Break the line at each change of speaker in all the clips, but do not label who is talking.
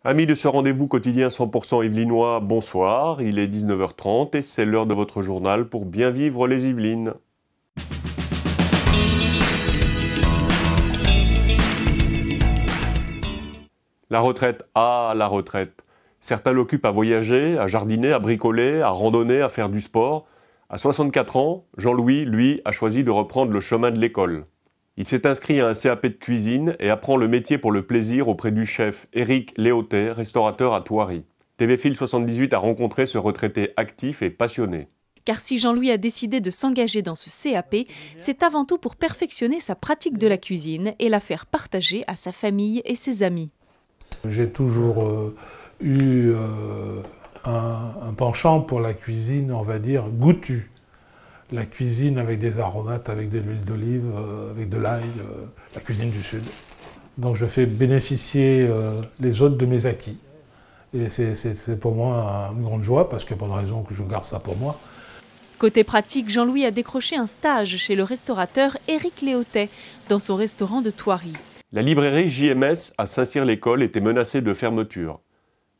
Amis de ce rendez-vous quotidien 100% yvelinois, bonsoir, il est 19h30 et c'est l'heure de votre journal pour bien vivre les Yvelines. La retraite, la retraite. Certains l'occupent à voyager, à jardiner, à bricoler, à randonner, à faire du sport. À 64 ans, Jean-Louis, lui, a choisi de reprendre le chemin de l'école. Il s'est inscrit à un CAP de cuisine et apprend le métier pour le plaisir auprès du chef Éric Léotet, restaurateur à Thoiry. TVFil 78 a rencontré ce retraité actif et passionné.
Car si Jean-Louis a décidé de s'engager dans ce CAP, c'est avant tout pour perfectionner sa pratique de la cuisine et la faire partager à sa famille et ses amis.
J'ai toujours eu un penchant pour la cuisine, on va dire, goûtue. La cuisine avec des aromates, avec de l'huile d'olive, avec de l'ail, la cuisine du Sud. Donc je fais bénéficier les autres de mes acquis. Et c'est pour moi une grande joie, parce que pour une raison que je garde ça pour moi.
Côté pratique, Jean-Louis a décroché un stage chez le restaurateur Éric Léotet, dans son restaurant de Thoiry.
La librairie JMS à Saint-Cyr-l'École était menacée de fermeture.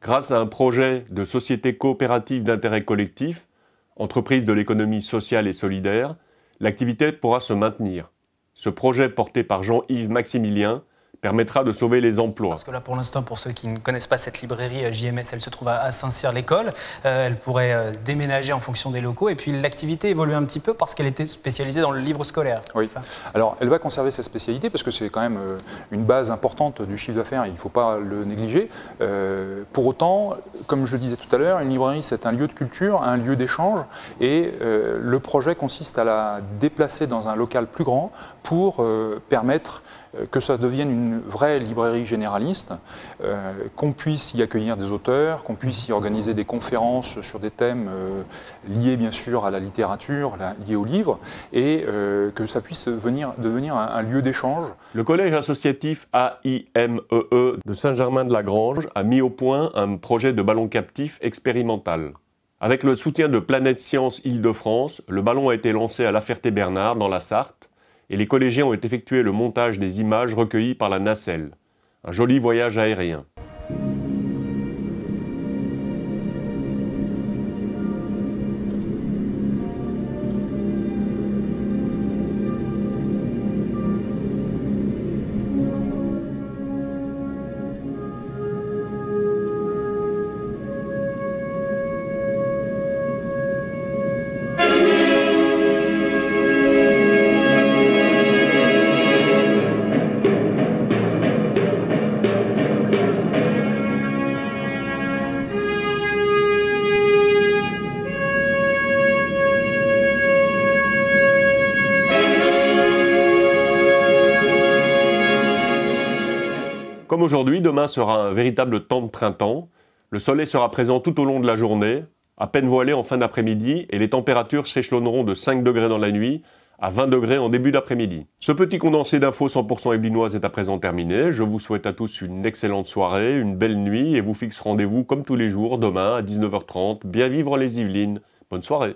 Grâce à un projet de société coopérative d'intérêt collectif, entreprise de l'économie sociale et solidaire, l'activité pourra se maintenir. Ce projet porté par Jean-Yves Maximilien permettra de sauver les emplois.
Parce que là, pour l'instant, pour ceux qui ne connaissent pas cette librairie JMS, elle se trouve à Saint-Cyr-l'École. Elle pourrait déménager en fonction des locaux. Et puis l'activité évolue un petit peu parce qu'elle était spécialisée dans le livre scolaire.
Oui.
Ça.
Alors, elle va conserver sa spécialité parce que c'est quand même une base importante du chiffre d'affaires. Il ne faut pas le négliger. Pour autant, comme je le disais tout à l'heure, une librairie, c'est un lieu de culture, un lieu d'échange. Et le projet consiste à la déplacer dans un local plus grand pour permettre que ça devienne une vraie librairie généraliste, qu'on puisse y accueillir des auteurs, qu'on puisse y organiser des conférences sur des thèmes liés bien sûr à la littérature, liés aux livres, et que ça puisse devenir un lieu d'échange.
Le collège associatif AIMEE de Saint-Germain-de-la-Grange a mis au point un projet de ballon captif expérimental. Avec le soutien de Planète Science Île-de-France, le ballon a été lancé à La Ferté-Bernard, dans la Sarthe, et les collégiens ont effectué le montage des images recueillies par la nacelle. Un joli voyage aérien. Comme aujourd'hui, demain sera un véritable temps de printemps. Le soleil sera présent tout au long de la journée, à peine voilé en fin d'après-midi, et les températures s'échelonneront de 5 degrés dans la nuit à 20 degrés en début d'après-midi. Ce petit condensé d'infos 100% yvelinoises est à présent terminé. Je vous souhaite à tous une excellente soirée, une belle nuit, et vous fixe rendez-vous comme tous les jours, demain à 19h30. Bien vivre les Yvelines. Bonne soirée.